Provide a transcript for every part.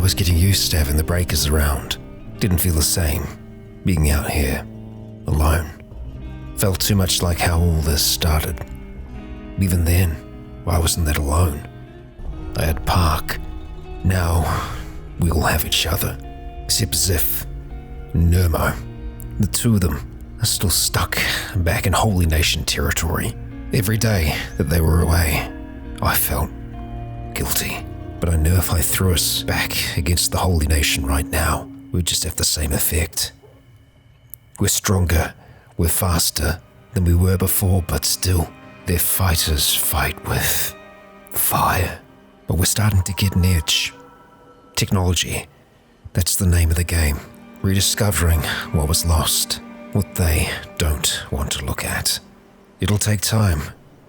was getting used to having the breakers around. Didn't feel the same, being out here, alone. Felt too much like how all this started. Even then, I wasn't that alone. I had Park. Now, we all have each other. Except Ziff and Nermo. The two of them are still stuck back in Holy Nation territory. Every day that they were away, I felt guilty. But I knew if I threw us back against the Holy Nation right now, we'd just have the same effect. We're stronger, we're faster than we were before, but still, their fighters fight with fire. But we're starting to get an edge. Technology, that's the name of the game. Rediscovering what was lost, what they don't want to look at. It'll take time,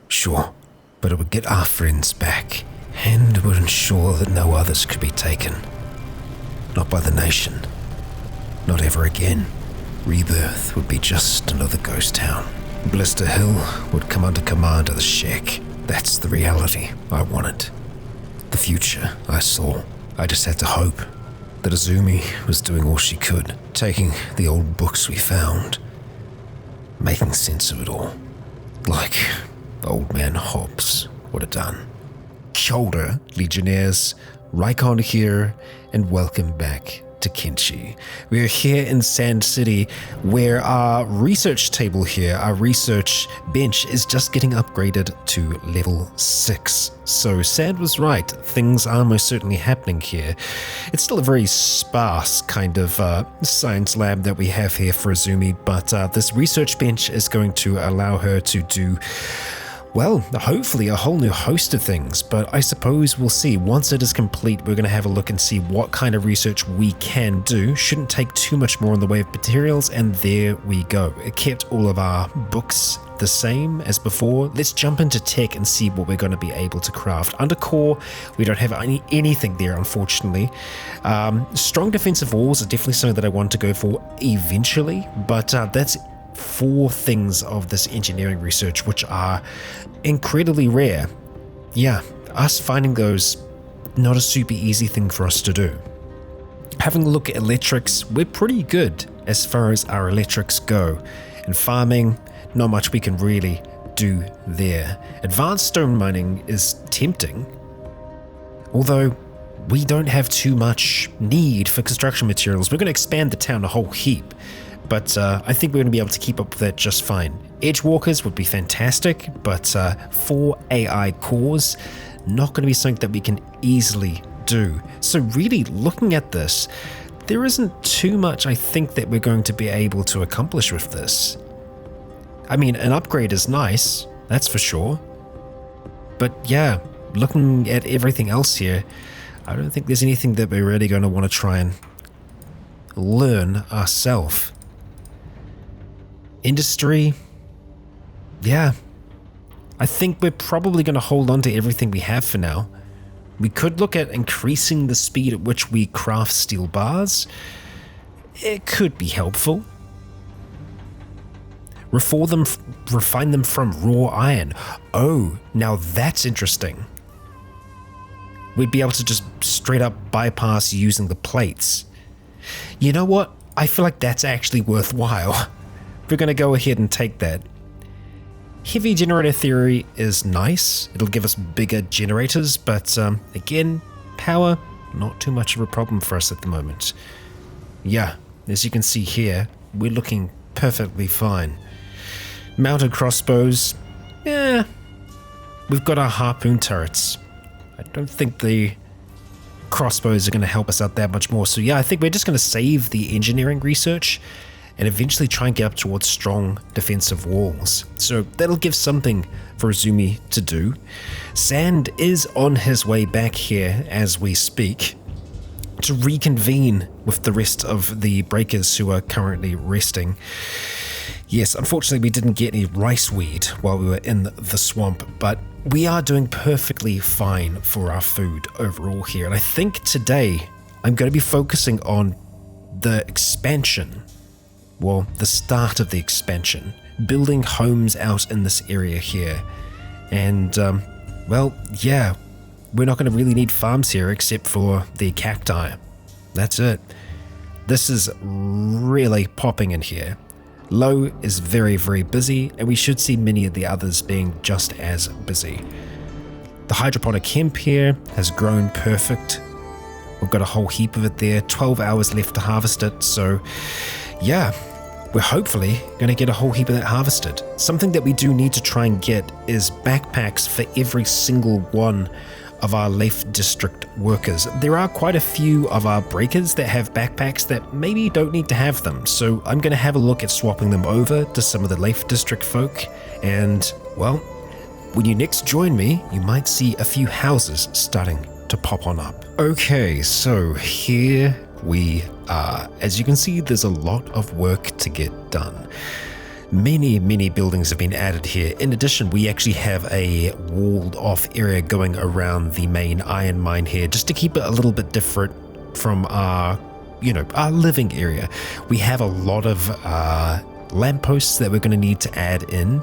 sure, but it would get our friends back, and would ensure that no others could be taken. Not by the nation. Not ever again. Rebirth would be just another ghost town. Blister Hill would come under command of the Sheik. That's the reality I wanted. The future I saw. I just had to hope that Azumi was doing all she could, taking the old books we found, making sense of it all, like old man Hobbs would have done. Kia ora, Legionnaires, Rycon here, and welcome back to Kenshi. We are here in Sand City, where our research table here, our research bench, is just getting upgraded to level 6. So Sand was right, things are most certainly happening here. It's still a very sparse kind of science lab that we have here for Azumi, but this research bench is going to allow her to do, well, hopefully a whole new host of things, but I suppose we'll see. Once it is complete, we're going to have a look and see what kind of research we can do. Shouldn't take too much more in the way of materials, and there we go. It kept all of our books the same as before. Let's jump into tech and see what we're going to be able to craft. Under core, we don't have anything there, unfortunately. Strong defensive walls are definitely something that I want to go for eventually, but that's 4 things of this engineering research, which are incredibly rare. Yeah, us finding those, not a super easy thing for us to do. Having a look at electrics, we're pretty good as far as our electrics go. And farming, not much we can really do there. Advanced stone mining is tempting, although we don't have too much need for construction materials. We're going to expand the town a whole heap, but I think we're going to be able to keep up with that just fine. Edgewalkers would be fantastic, but 4 AI cores, not going to be something that we can easily do. So really, looking at this, there isn't too much I think that we're going to be able to accomplish with this. I mean, an upgrade is nice, that's for sure. But yeah, looking at everything else here, I don't think there's anything that we're really going to want to try and learn ourselves. Industry, yeah, I think we're probably going to hold on to everything we have for now. We could look at increasing the speed at which we craft steel bars. It could be helpful. Refine them from raw iron. Oh, now that's interesting. We'd be able to just straight up bypass using the plates. You know what? I feel like that's actually worthwhile. We're going to go ahead and take that. Heavy generator theory is nice. It'll give us bigger generators, but again, power, not too much of a problem for us at the moment. Yeah, as you can see here, we're looking perfectly fine. Mounted crossbows, yeah, we've got our harpoon turrets. I don't think the crossbows are going to help us out that much more. So yeah, I think we're just going to save the engineering research and eventually try and get up towards strong defensive walls. So that'll give something for Azumi to do. Sand is on his way back here as we speak to reconvene with the rest of the breakers who are currently resting. Yes, unfortunately we didn't get any rice weed while we were in the swamp, but we are doing perfectly fine for our food overall here. And I think today I'm going to be focusing on the expansion. Well, the start of the expansion, building homes out in this area here. And, well, yeah, we're not going to really need farms here except for the cacti. That's it. This is really popping in here. Low is very, very busy, and we should see many of the others being just as busy. The hydroponic hemp here has grown perfect. We've got a whole heap of it there, 12 hours left to harvest it, so yeah, we're hopefully going to get a whole heap of that harvested. Something that we do need to try and get is backpacks for every single one of our Leaf District workers. There are quite a few of our breakers that have backpacks that maybe don't need to have them, so I'm going to have a look at swapping them over to some of the Leaf District folk, and, well, when you next join me, you might see a few houses starting to pop on up. Okay, so here we are. As you can see, there's a lot of work to get done. Many buildings have been added here. In addition, we actually have a walled off area going around the main iron mine here, just to keep it a little bit different from our living area. We have a lot of lampposts that we're going to need to add in,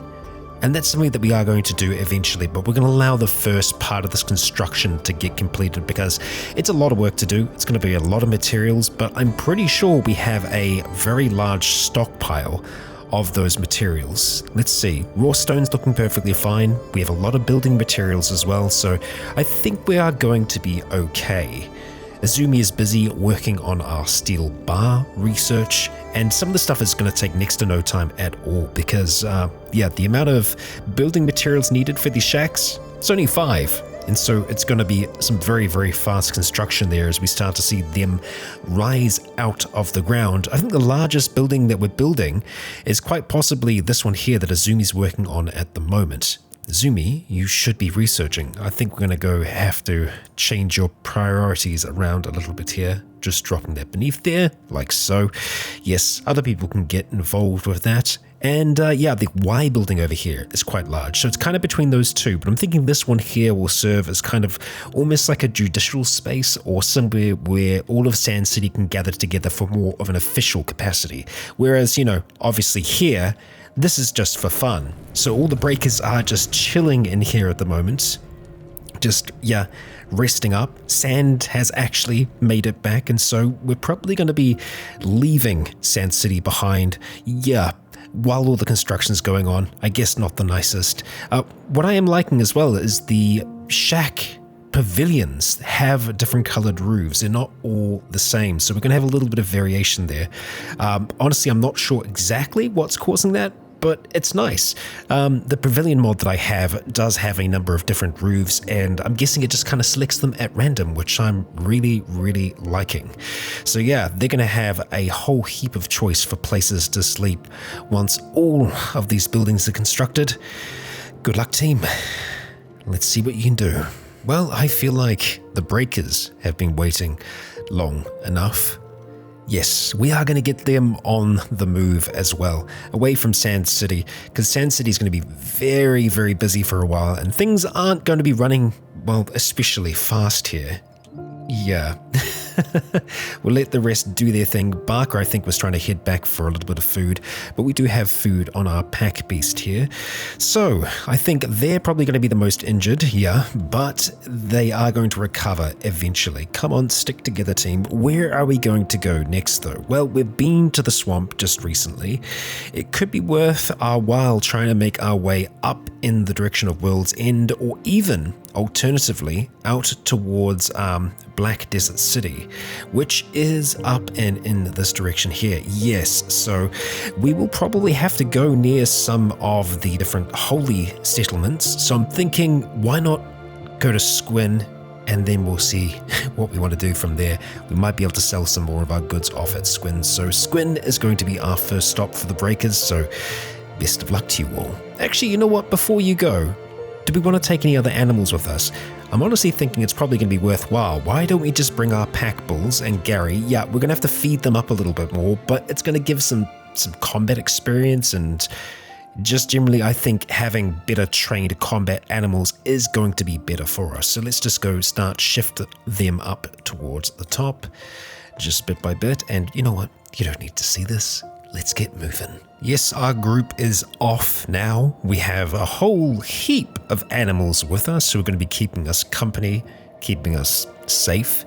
and that's something that we are going to do eventually, but we're going to allow the first part of this construction to get completed because it's a lot of work to do. It's going to be a lot of materials, but I'm pretty sure we have a very large stockpile of those materials. Let's see, raw stone's looking perfectly fine. We have a lot of building materials as well, so I think we are going to be okay. Azumi is busy working on our steel bar research, and some of the stuff is going to take next to no time at all because, the amount of building materials needed for these shacks, it's only 5. And so it's going to be some very, very fast construction there as we start to see them rise out of the ground. I think the largest building that we're building is quite possibly this one here that Azumi's working on at the moment. Azumi, you should be researching. I think we're going to have to change your priorities around a little bit here. Just dropping that beneath there, like so. Yes, other people can get involved with that. And the Y building over here is quite large, so it's kind of between those two, but I'm thinking this one here will serve as kind of almost like a judicial space or somewhere where all of Sand City can gather together for more of an official capacity. Whereas, obviously here, this is just for fun. So all the breakers are just chilling in here at the moment. Just, resting up. Sand has actually made it back, and so we're probably going to be leaving Sand City behind. While all the construction's going on, I guess not the nicest. What I am liking as well is the shack pavilions have different colored roofs. They're not all the same, so we're going to have a little bit of variation there. Honestly, I'm not sure exactly what's causing that, but it's nice. The pavilion mod that I have does have a number of different roofs, and I'm guessing it just kind of selects them at random, which I'm really, really liking. So they're going to have a whole heap of choice for places to sleep once all of these buildings are constructed. Good luck, team. Let's see what you can do. Well, I feel like the breakers have been waiting long enough. Yes, we are going to get them on the move as well, away from Sand City, because Sand City is going to be very, very busy for a while, and things aren't going to be running, well, especially fast here. We'll let the rest do their thing. Barker, I think, was trying to head back for a little bit of food, but we do have food on our pack beast here. So I think they're probably going to be the most injured, but they are going to recover eventually. Come on, stick together, team. Where are we going to go next, though? Well, we've been to the swamp just recently. It could be worth our while trying to make our way up in the direction of World's End, or even alternatively out towards Black Desert City, which is up and in this direction here. Yes, so we will probably have to go near some of the different holy settlements. So I'm thinking, why not go to Squin, and then we'll see what we want to do from there. We might be able to sell some more of our goods off at Squin. So Squin is going to be our first stop for the breakers, so best of luck to you all. Actually, you know what? Before you go, do we want to take any other animals with us? I'm honestly thinking it's probably going to be worthwhile. Why don't we just bring our pack bulls and Gary? We're going to have to feed them up a little bit more, but it's going to give some combat experience, and just generally I think having better trained combat animals is going to be better for us. So let's just go start shift them up towards the top, just bit by bit. And you know what? You don't need to see this. let's get moving. Yes, our group is off now. We have a whole heap of animals with us who are going to be keeping us company, keeping us safe.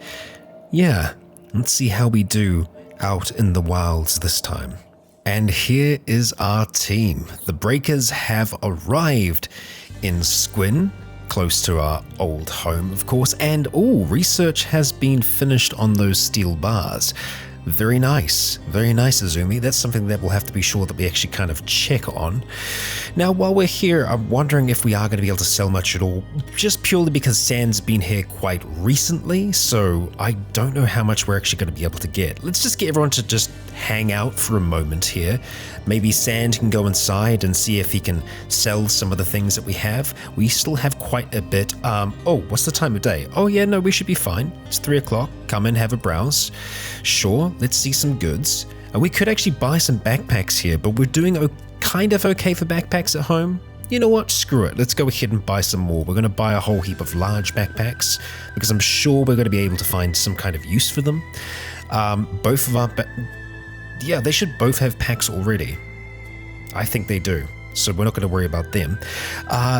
Yeah, let's see how we do out in the wilds this time. And here is our team. The Breakers have arrived in Squin, close to our old home, of course, and research has been finished on those steel bars. Very nice, Azumi. That's something that we'll have to be sure that we actually kind of check on. Now, while we're here, I'm wondering if we are going to be able to sell much at all, just purely because Sand's been here quite recently, so I don't know how much we're actually going to be able to get. Let's just get everyone to just hang out for a moment here. Maybe Sand can go inside and see if he can sell some of the things that we have. We still have quite a bit. What's the time of day? Oh yeah, no, we should be fine. It's 3 o'clock. Come in, have a browse. Sure, let's see some goods. We could actually buy some backpacks here, but we're doing kind of okay for backpacks at home. You know what? Screw it. Let's go ahead and buy some more. We're going to buy a whole heap of large backpacks because I'm sure we're going to be able to find some kind of use for them. Both of our... they should both have packs already. I think they do. So we're not going to worry about them.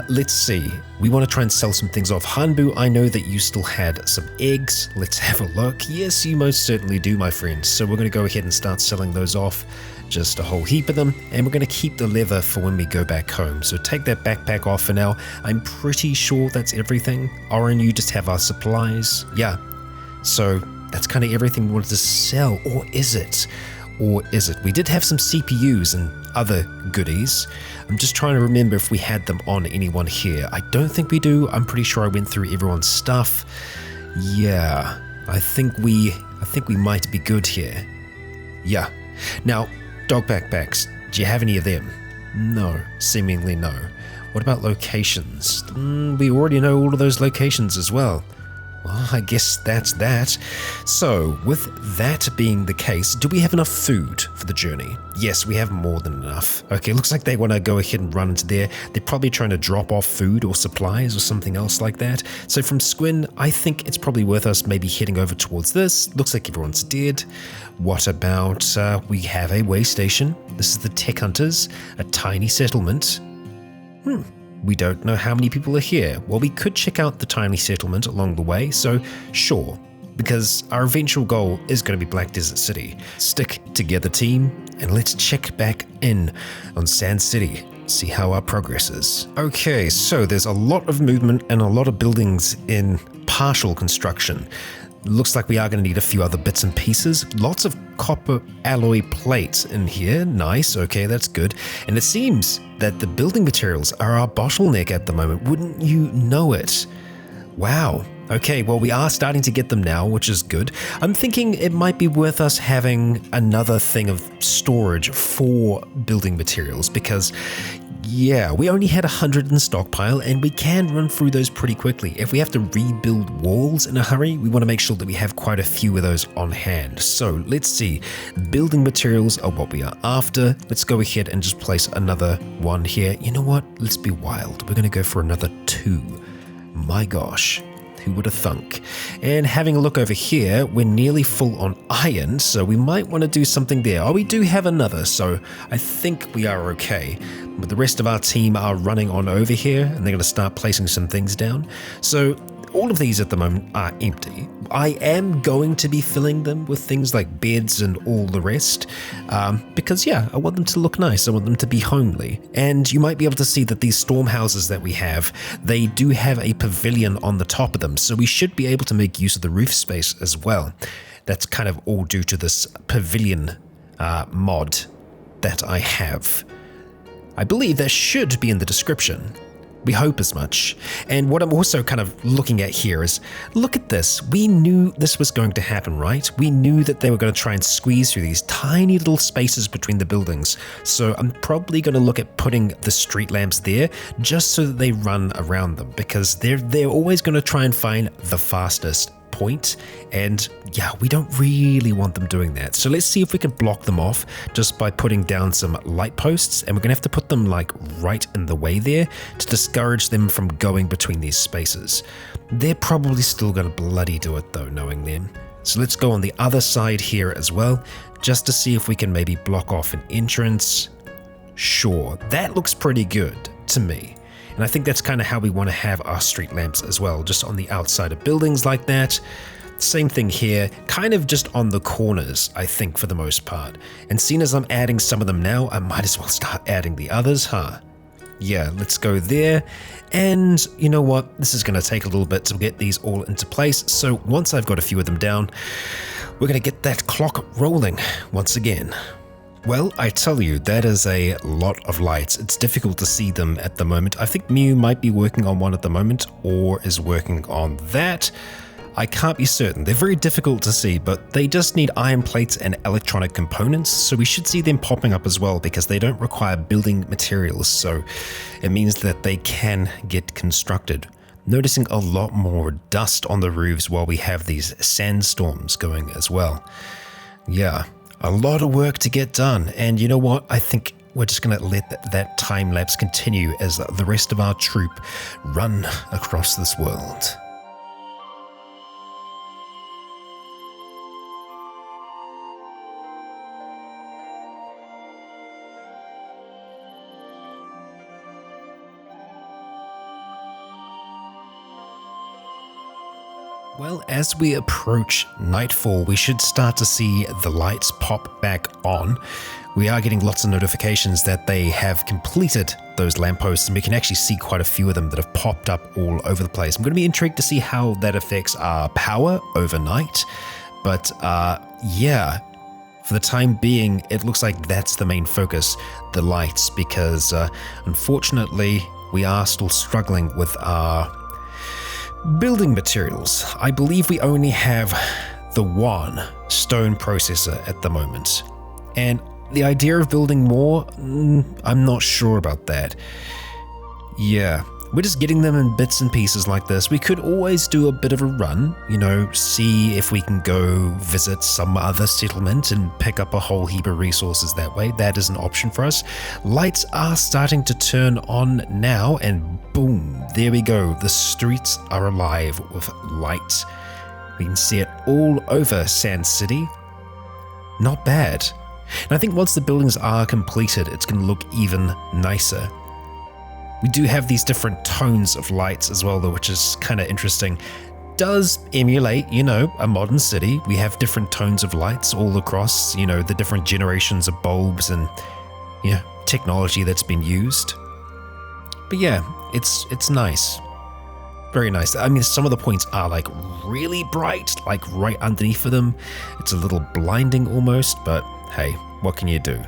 Let's see. We want to try and sell some things off. Hanbu, I know that you still had some eggs. Let's have a look. Yes, you most certainly do, my friend. So we're going to go ahead and start selling those off. Just a whole heap of them. And we're going to keep the leather for when we go back home. So take that backpack off for now. I'm pretty sure that's everything. Oren, you just have our supplies. Yeah. So that's kind of everything we wanted to sell. Or is it? We did have some CPUs and other goodies. I'm just trying to remember if we had them on anyone here. I don't think we do. I'm pretty sure I went through everyone's stuff. Yeah, I think we might be good here. Yeah. Now, dog backpacks. Do you have any of them? No, seemingly no. What about locations? We already know all of those locations as well. Well, I guess that's that. So, with that being the case, do we have enough food for the journey? Yes, we have more than enough. Okay, looks like they want to go ahead and run into there. They're probably trying to drop off food or supplies or something else like that. So from Squin, I think it's probably worth us maybe heading over towards this. Looks like everyone's dead. What about, we have a way station. This is the Tech Hunters, a tiny settlement. We don't know how many people are here. Well, we could check out the tiny settlement along the way, so sure, because our eventual goal is going to be Black Desert City. Stick together, team, and let's check back in on Sand City, see how our progress is. Okay, so there's a lot of movement and a lot of buildings in partial construction. Looks like we are going to need a few other bits and pieces. Lots of copper alloy plates in here. Nice. Okay, that's good. And it seems that the building materials are our bottleneck at the moment. Wouldn't you know it? Wow. Okay, well, we are starting to get them now, which is good. I'm thinking it might be worth us having another thing of storage for building materials because, yeah, we only had 100 in stockpile and we can run through those pretty quickly. If we have to rebuild walls in a hurry, we want to make sure that we have quite a few of those on hand. So let's see. Building materials are what we are after. Let's go ahead and just place another one here. You know what? Let's be wild. We're going to go for another 2. My gosh. Who would have thunk? And having a look over here, we're nearly full on iron, so we might want to do something there. Oh, we do have another, so I think we are okay. But the rest of our team are running on over here, and they're going to start placing some things down. So all of these at the moment are empty. I am going to be filling them with things like beds and all the rest, because yeah, I want them to look nice. I want them to be homely. And you might be able to see that these storm houses that we have, they do have a pavilion on the top of them, so we should be able to make use of the roof space as well. That's kind of all due to this pavilion mod that I have. I believe that should be in the description. We hope as much. And what I'm also kind of looking at here is, look at this. We knew this was going to happen, right? We knew that they were going to try and squeeze through these tiny little spaces between the buildings. So I'm probably going to look at putting the street lamps there just so that they run around them, because they're always going to try and find the fastest point, and yeah, we don't really want them doing that. So let's see if we can block them off just by putting down some light posts, and we're gonna have to put them like right in the way there to discourage them from going between these spaces. They're probably still gonna bloody do it though, knowing them. So let's go on the other side here as well, just to see if we can maybe block off an entrance. Sure, that looks pretty good to me. And I think that's kind of how we want to have our street lamps as well, just on the outside of buildings like that. Same thing here, kind of just on the corners, I think, for the most part. And seeing as I'm adding some of them now, I might as well start adding the others, huh? Yeah, let's go there. And you know what? This is going to take a little bit to get these all into place. So once I've got a few of them down, we're going to get that clock rolling once again. Well, I tell you, that is a lot of lights. It's difficult to see them at the moment. I think Mew might be working on one at the moment, or is working on that. I can't be certain. They're very difficult to see, but they just need iron plates and electronic components, so we should see them popping up as well because they don't require building materials, so it means that they can get constructed. Noticing a lot more dust on the roofs while we have these sandstorms going as well. Yeah, a lot of work to get done, and you know what? I think we're just going to let that time lapse continue as the rest of our troop run across this world. Well, as we approach nightfall, we should start to see the lights pop back on. We are getting lots of notifications that they have completed those lampposts, and we can actually see quite a few of them that have popped up all over the place. I'm going to be intrigued to see how that affects our power overnight. But yeah, for the time being, it looks like that's the main focus, the lights, because unfortunately, we are still struggling with our building materials. I believe we only have the one stone processor at the moment. And the idea of building more, I'm not sure about that. Yeah, we're just getting them in bits and pieces like this. We could always do a bit of a run, you know, see if we can go visit some other settlement and pick up a whole heap of resources that way. That is an option for us. Lights are starting to turn on now, and boom, there we go. The streets are alive with light. We can see it all over Sand City. Not bad. And I think once the buildings are completed, it's going to look even nicer. We do have these different tones of lights as well, though, which is kind of interesting. Does emulate, you know, a modern city. We have different tones of lights all across, you know, the different generations of bulbs and, you know, technology that's been used. But yeah, it's nice. Very nice. I mean, some of the points are like really bright, like right underneath of them. It's a little blinding almost, but hey, what can you do?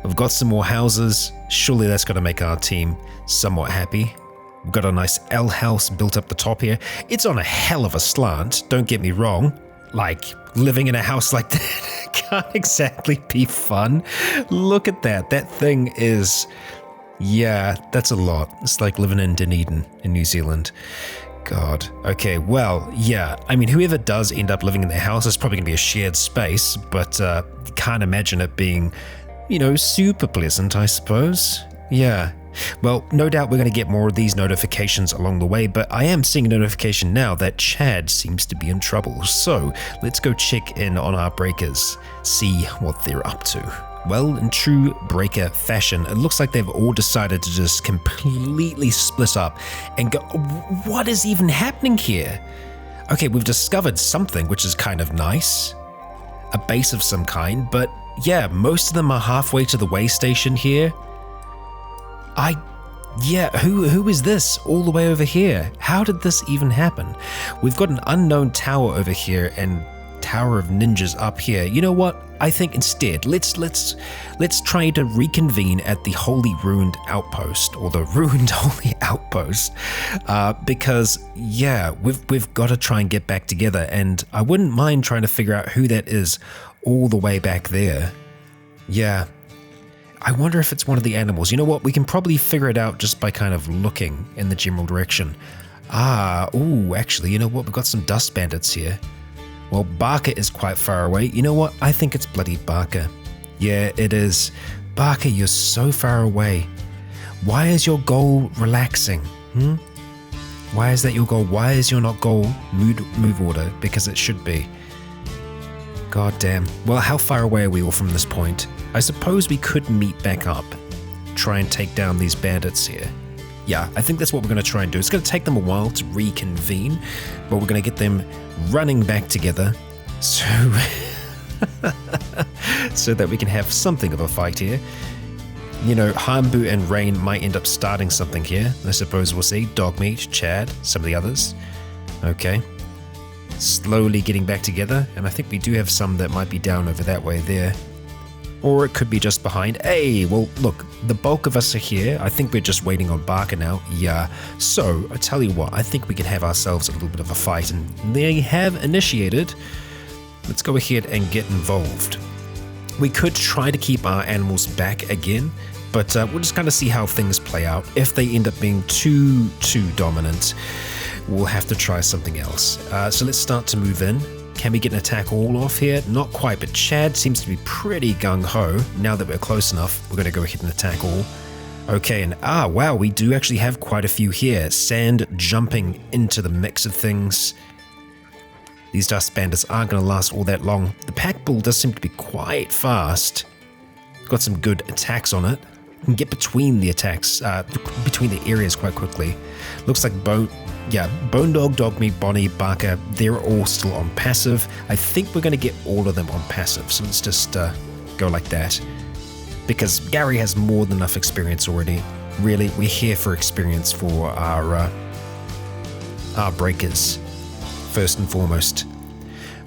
We've got some more houses. Surely that's got to make our team somewhat happy. We've got a nice L house built up the top here. It's on a hell of a slant, don't get me wrong. Like, living in a house like that can't exactly be fun. Look at that. That thing is... yeah, that's a lot. It's like living in Dunedin in New Zealand. God. Okay, well, yeah. I mean, whoever does end up living in their house is probably going to be a shared space, but can't imagine it being, you know, super pleasant, I suppose. Yeah. Well, no doubt we're going to get more of these notifications along the way, but I am seeing a notification now that Chad seems to be in trouble. So let's go check in on our breakers, see what they're up to. Well, in true breaker fashion, it looks like they've all decided to just completely split up and go, what is even happening here? Okay, we've discovered something which is kind of nice. A base of some kind, but yeah, most of them are halfway to the way station here. Who is this all the way over here? How did this even happen? We've got an unknown tower over here and Tower of Ninjas up here. You know what? I think instead, let's try to reconvene at the Holy Ruined Outpost, or the Ruined Holy Outpost, because yeah, we've got to try and get back together, and I wouldn't mind trying to figure out who that is all the way back there. Yeah. I wonder if it's one of the animals. You know what? We can probably figure it out just by kind of looking in the general direction. Actually, you know what? We've got some dust bandits here. Well, Barker is quite far away. You know what? I think it's bloody Barker. Yeah, it is. Barker, you're so far away. Why is your goal relaxing? Why is that your goal? Why is your not goal move order? Because it should be. God damn. Well, how far away are we all from this point? I suppose we could meet back up. Try and take down these bandits here. Yeah, I think that's what we're going to try and do. It's going to take them a while to reconvene, but we're going to get them running back together so, so that we can have something of a fight here. You know, Hanbu and Rain might end up starting something here. I suppose we'll see. Dogmeat, Chad, some of the others. Okay. Slowly getting back together, and I think we do have some that might be down over that way there. Or it could be just behind. Hey, well, look, the bulk of us are here. I think we're just waiting on Barker now. Yeah, so I tell you what, I think we can have ourselves a little bit of a fight, and they have initiated. Let's go ahead and get involved. We could try to keep our animals back again, but we'll just kind of see how things play out. If they end up being too dominant, we'll have to try something else. So let's start to move in. Can we get an attack all off here? Not quite, but Chad seems to be pretty gung-ho. Now that we're close enough, we're going to go ahead and attack all. Okay, and wow, we do actually have quite a few here. Sand jumping into the mix of things. These dust bandits aren't going to last all that long. The pack bull does seem to be quite fast. Got some good attacks on it. Can get between the attacks, between the areas quite quickly. Looks like Bone Dog, Dogmeat, Bonnie, Barker, they're all still on passive. I think we're going to get all of them on passive, so let's just go like that. Because Gary has more than enough experience already. Really, we're here for experience for our breakers, first and foremost.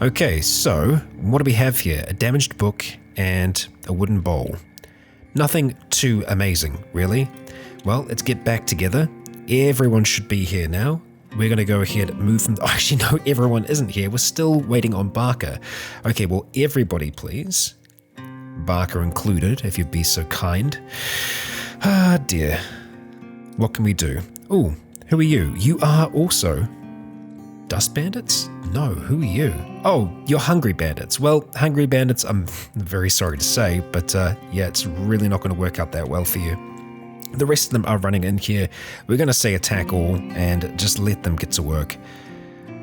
Okay, so what do we have here? A damaged book and a wooden bowl. Nothing too amazing, really. Well, let's get back together. Everyone should be here now. We're going to go ahead and move them. Oh, actually, no, everyone isn't here. We're still waiting on Barker. Okay, well, everybody, please. Barker included, if you'd be so kind. Ah, dear. What can we do? Oh, who are you? You are also Dust Bandits? No, who are you? Oh, you're Hungry Bandits. Well, Hungry Bandits, I'm very sorry to say, but yeah, it's really not going to work out that well for you. The rest of them are running in here. We're going to say attack all and just let them get to work.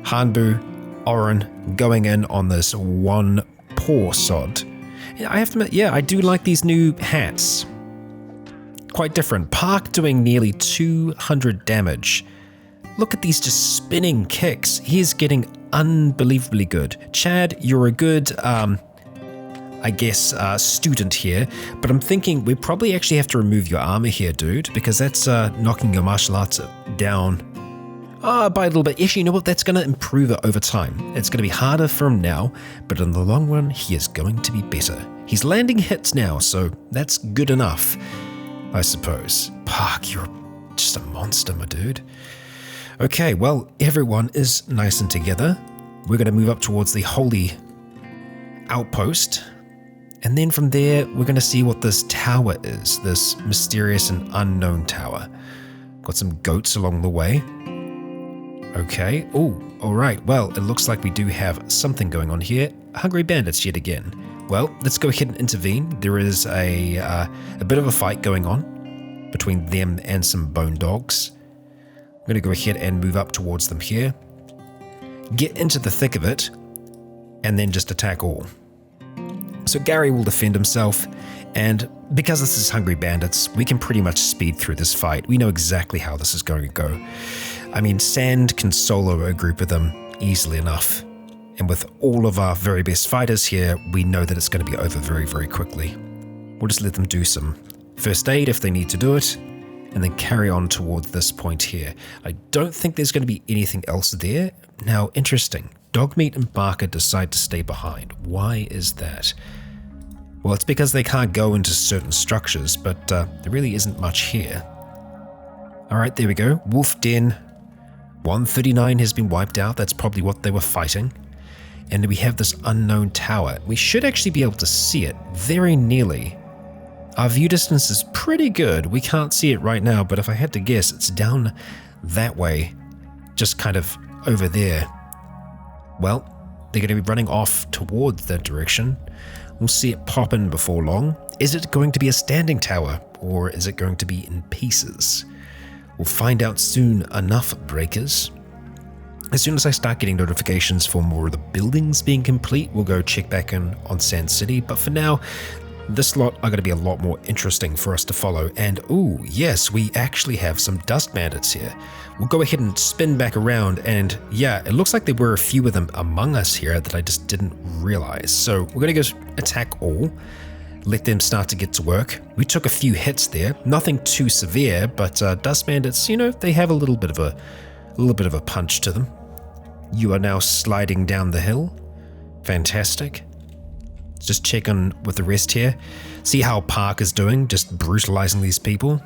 Hanbu, Oren going in on this one poor sod. I have to admit, yeah, I do like these new hats. Quite different. Park doing nearly 200 damage. Look at these just spinning kicks. He is getting unbelievably good. Chad, you're a good, I guess, student here, but I'm thinking we probably actually have to remove your armor here, dude, because that's knocking your martial arts down by a little bit. Actually, you know what? That's going to improve it over time. It's going to be harder for him now, but in the long run, he is going to be better. He's landing hits now, so that's good enough, I suppose. Park, you're just a monster, my dude. Okay, well, everyone is nice and together. We're going to move up towards the holy outpost. And then from there, we're going to see what this tower is, this mysterious and unknown tower. Got some goats along the way. Okay, oh, all right. Well, it looks like we do have something going on here. Hungry Bandits yet again. Well, let's go ahead and intervene. There is a bit of a fight going on between them and some bone dogs. I'm going to go ahead and move up towards them here. Get into the thick of it, and then just attack all. So Gary will defend himself, and because this is Hungry Bandits, we can pretty much speed through this fight. We know exactly how this is going to go. I mean, Sand can solo a group of them easily enough, and with all of our very best fighters here, we know that it's going to be over very, very quickly. We'll just let them do some first aid if they need to do it, and then carry on towards this point here. I don't think there's going to be anything else there. Now, interesting. Dogmeat and Barker decide to stay behind. Why is that? Well, it's because they can't go into certain structures, but there really isn't much here. Alright, there we go. Wolf Den. 139 has been wiped out. That's probably what they were fighting. And we have this unknown tower. We should actually be able to see it very nearly. Our view distance is pretty good. We can't see it right now, but if I had to guess, it's down that way. Just kind of over there. Well, they're going to be running off towards that direction. We'll see it pop in before long. Is it going to be a standing tower, or is it going to be in pieces? We'll find out soon enough, breakers. As soon as I start getting notifications for more of the buildings being complete, we'll go check back in on Sand City. But for now, this lot are going to be a lot more interesting for us to follow. And ooh, yes, we actually have some dust bandits here. We'll go ahead and spin back around, and yeah, it looks like there were a few of them among us here that I just didn't realize. So we're going to go attack all, let them start to get to work. We took a few hits there, nothing too severe, but dust bandits, you know, they have a little bit of a punch to them. You are now sliding down the hill. Fantastic. Just check on with the rest here. See how Park is doing, just brutalizing these people.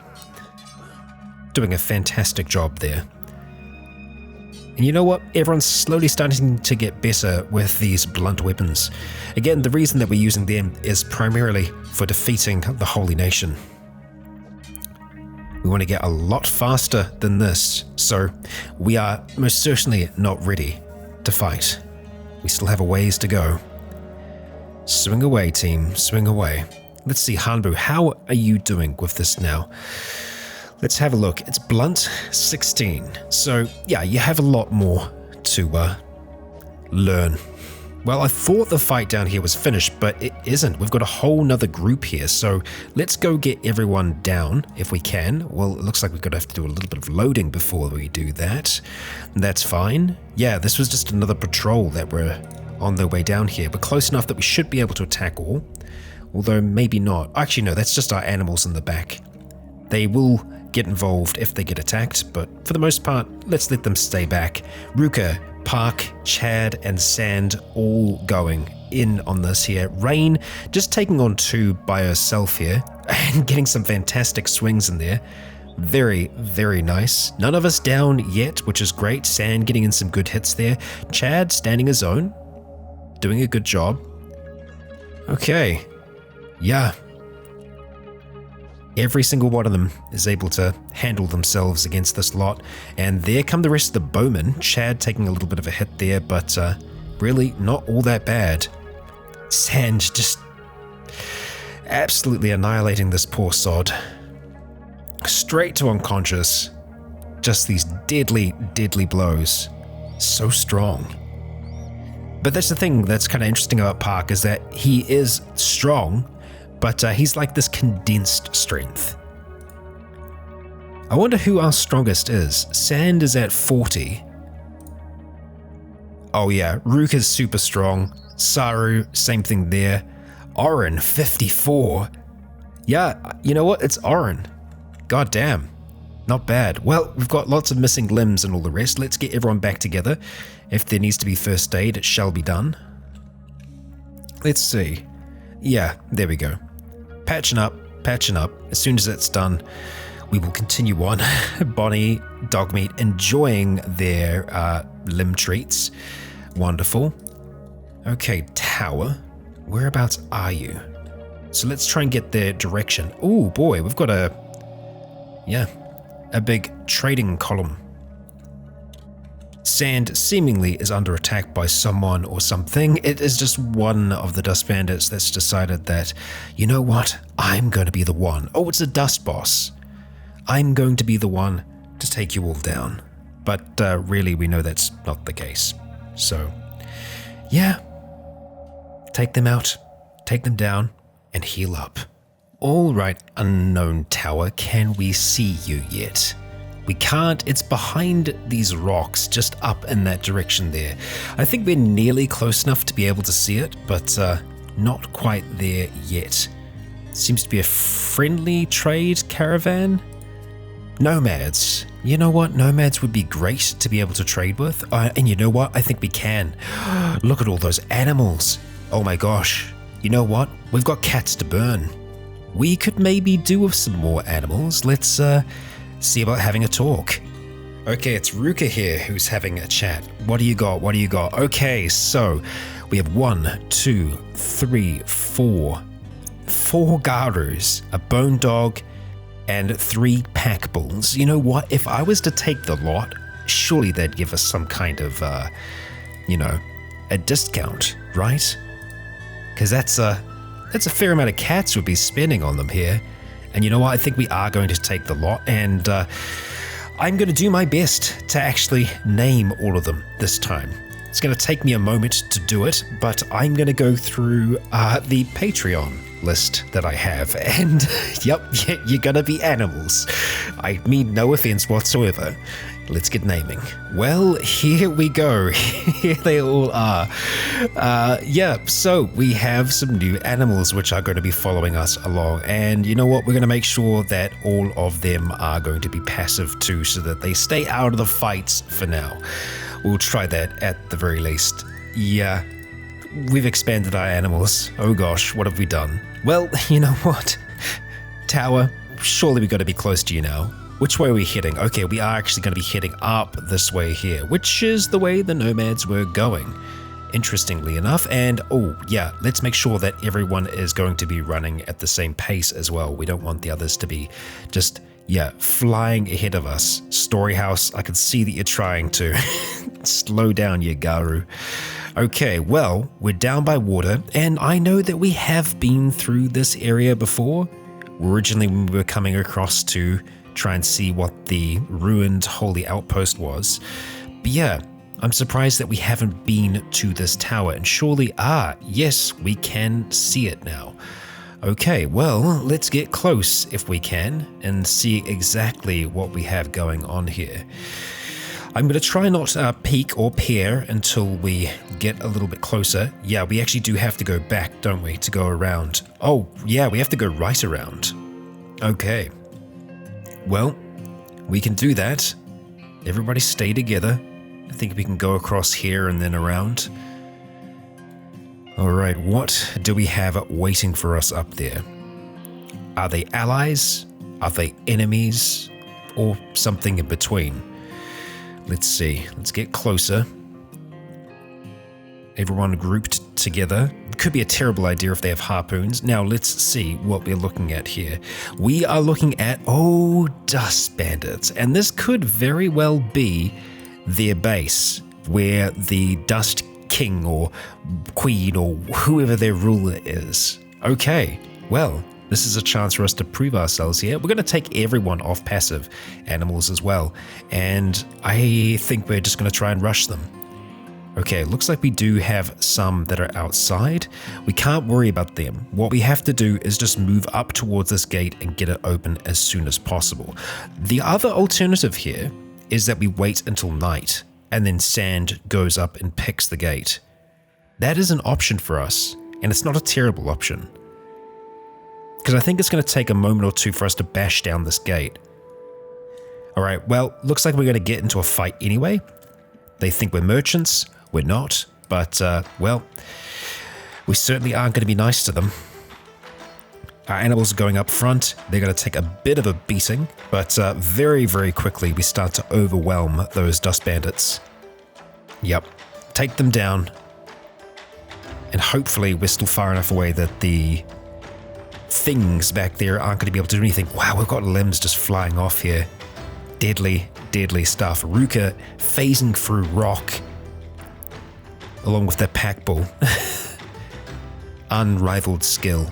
Doing a fantastic job there. And you know what? Everyone's slowly starting to get better with these blunt weapons. Again, the reason that we're using them is primarily for defeating the Holy Nation. We want to get a lot faster than this, so we are most certainly not ready to fight. We still have a ways to go. Swing away, team, swing away. Let's see, Hanbu, how are you doing with this now? Let's have a look. It's blunt 16. So yeah, you have a lot more to learn. Well, I thought the fight down here was finished, but it isn't. We've got a whole nother group here, so let's go get everyone down if we can. Well, it looks like we're going to have to do a little bit of loading before we do that. That's fine. Yeah, this was just another patrol that were on their way down here. We're close enough that we should be able to attack all, although maybe not. Actually, no, that's just our animals in the back. They will get involved if they get attacked, but for the most part, let's let them stay back. Ruka, Park, Chad, and Sand all going in on this here. Rain just taking on 2 by herself here and getting some fantastic swings in there. Very, very nice. None of us down yet, which is great. Sand getting in some good hits there. Chad standing his own, doing a good job. Okay. Yeah. Every single one of them is able to handle themselves against this lot. And there come the rest of the bowmen. Chad taking a little bit of a hit there, but really not all that bad. Sand just absolutely annihilating this poor sod. Straight to unconscious. Just these deadly, deadly blows. So strong. But that's the thing that's kind of interesting about Park, is that he is strong, but he's like this condensed strength. I wonder who our strongest is. Sand is at 40. Oh yeah, Rook is super strong. Saru, same thing there. Oren, 54. Yeah, you know what? It's Oren. God damn. Not bad. Well, we've got lots of missing limbs and all the rest. Let's get everyone back together. If there needs to be first aid, it shall be done. Let's see. Yeah, there we go. Patching up, patching up. As soon as that's done, we will continue on. Bonnie, Dogmeat, enjoying their limb treats. Wonderful. Okay, tower. Whereabouts are you? So let's try and get their direction. Oh boy, we've got a big trading column. Sand seemingly is under attack by someone or something. It is just one of the dust bandits that's decided that, you know what, I'm going to be the one. Oh, it's a dust boss. I'm going to be the one to take you all down. But really, we know that's not the case. So, yeah, take them out, take them down, and heal up. All right, unknown tower, can we see you yet? We can't. It's behind these rocks, just up in that direction there. I think we're nearly close enough to be able to see it, but not quite there yet. Seems to be a friendly trade caravan. Nomads. You know what? Nomads would be great to be able to trade with. And you know what? I think we can. Look at all those animals. Oh my gosh. You know what? We've got cats to burn. We could maybe do with some more animals. Let's see about having a talk. Okay, it's Ruka here who's having a chat. What do you got? What do you got? Okay, so we have 1, 2, 3, 4 Garus, a bone dog, and 3 pack bulls. You know what? If I was to take the lot, surely they'd give us some kind of, a discount, right? Because that's a fair amount of cats we'd be spending on them here. And you know what? I think we are going to take the lot, and I'm going to do my best to actually name all of them this time. It's going to take me a moment to do it, but I'm going to go through the Patreon list that I have, and yep, you're going to be animals. I mean no offense whatsoever. Let's get naming. Well, here we go. Here they all are. So we have some new animals which are going to be following us along. And you know what? We're going to make sure that all of them are going to be passive too, so that they stay out of the fights for now. We'll try that at the very least. Yeah, we've expanded our animals. Oh gosh, what have we done? Well, you know what? Tower, surely we've got to be close to you now. Which way are we heading? Okay, we are actually going to be heading up this way here, which is the way the nomads were going, interestingly enough. And oh yeah, let's make sure that everyone is going to be running at the same pace as well. We don't want the others to be just, flying ahead of us. Storyhouse, I can see that you're trying to. Slow down, you Garu. Okay, well, we're down by water, and I know that we have been through this area before. Originally, when we were coming across to try and see what the ruined holy outpost was. But yeah, I'm surprised that we haven't been to this tower, and surely, yes, we can see it now. Okay, well, let's get close if we can and see exactly what we have going on here. I'm going to try not peek or peer until we get a little bit closer. Yeah, we actually do have to go back, don't we, to go around. Oh, yeah, we have to go right around. Okay. Well, we can do that. Everybody stay together. I think we can go across here and then around. All right, what do we have waiting for us up there? Are they allies? Are they enemies? Or something in between? Let's see. Let's get closer. Everyone grouped together. It could be a terrible idea if they have harpoons. Now let's see what we're looking at here. We are looking at, dust bandits. And this could very well be their base, where the dust king or queen or whoever their ruler is. Okay, well, this is a chance for us to prove ourselves here. We're going to take everyone off passive, animals as well. And I think we're just going to try and rush them. Okay, looks like we do have some that are outside. We can't worry about them. What we have to do is just move up towards this gate and get it open as soon as possible. The other alternative here is that we wait until night and then Sand goes up and picks the gate. That is an option for us, and it's not a terrible option. Because I think it's going to take a moment or two for us to bash down this gate. Alright, well, looks like we're going to get into a fight anyway. They think we're merchants. We're not, but, well, we certainly aren't going to be nice to them. Our animals are going up front. They're going to take a bit of a beating, but very, very quickly we start to overwhelm those dust bandits. Yep, take them down. And hopefully we're still far enough away that the things back there aren't going to be able to do anything. Wow, we've got limbs just flying off here. Deadly, deadly stuff. Ruka phasing through rock along with their pack bull. Unrivaled skill.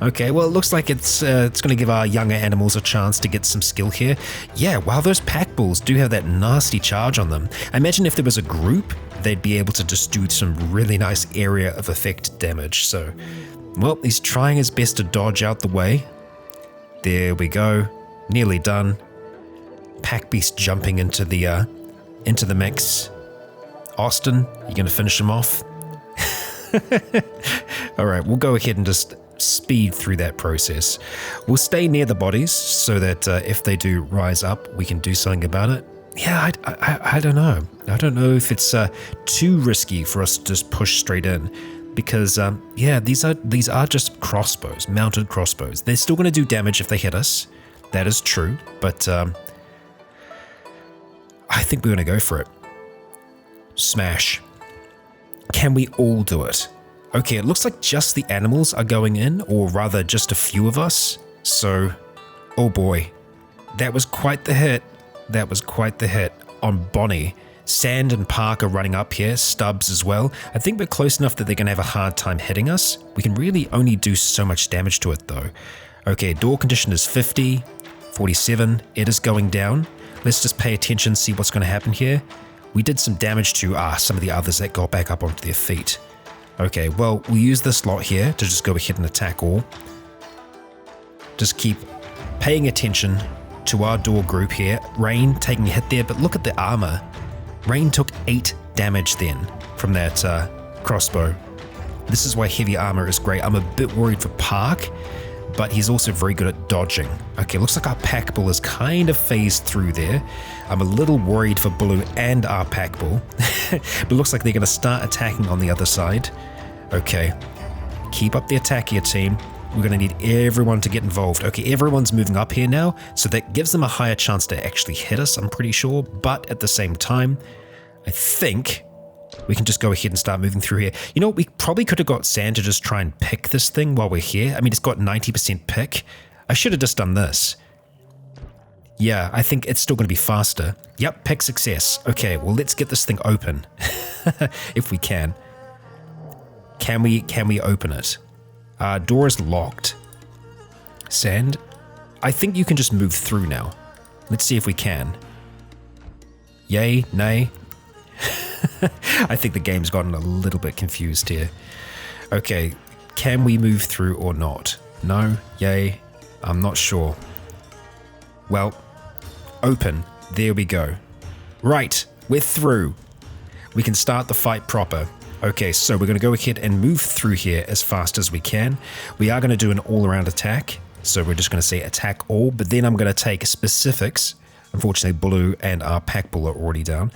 Okay, well, it looks like it's going to give our younger animals a chance to get some skill here. Yeah, wow, those pack bulls do have that nasty charge on them. I imagine if there was a group, they'd be able to just do some really nice area of effect damage. So, well, he's trying his best to dodge out the way. There we go. Nearly done. Pack beast jumping into the mix. Austin, you going to finish him off? All right, we'll go ahead and just speed through that process. We'll stay near the bodies so that if they do rise up, we can do something about it. Yeah, I don't know. I don't know if it's too risky for us to just push straight in, because yeah, these are just crossbows, mounted crossbows. They're still going to do damage if they hit us. That is true, but I think we're going to go for it. Smash. Can we all do it? Okay, it looks like just the animals are going in, or rather just a few of us. So, oh boy, that was quite the hit. That was quite the hit on Bonnie. Sand and Park are running up here, Stubbs as well. I think we're close enough that they're going to have a hard time hitting us. We can really only do so much damage to it though. Okay, door condition is 50, 47, it is going down. let's just pay attention, see what's going to happen here. We did some damage to some of the others that got back up onto their feet. Okay, well, we'll use this lot here to just go ahead and attack all. Just keep paying attention to our door group here. Rain taking a hit there, but look at the armor. Rain took 8 damage then from that crossbow. This is why heavy armor is great. I'm a bit worried for Park, but he's also very good at dodging. Okay, looks like our pack bull is kind of phased through there. I'm a little worried for Blue and our pack bull, but looks like they're going to start attacking on the other side. Okay, keep up the attack here, team. We're going to need everyone to get involved. Okay, everyone's moving up here now, so that gives them a higher chance to actually hit us, I'm pretty sure. But at the same time, I think we can just go ahead and start moving through here. You know, we probably could have got Sand to just try and pick this thing while we're here. I mean, it's got 90% pick. I should have just done this. Yeah, I think it's still going to be faster. Yep, pick success. Okay, well, let's get this thing open. If we can. Can we open it? Door is locked. Sand, I think you can just move through now. Let's see if we can. Yay, nay. I think the game's gotten a little bit confused here. Okay, can we move through or not? No, yay, I'm not sure. Well, open, there we go. Right, we're through. We can start the fight proper. Okay, so we're going to go ahead and move through here as fast as we can. We are going to do an all-around attack, so we're just going to say attack all, but then I'm going to take specifics. Unfortunately, Blue and our pack bull are already down,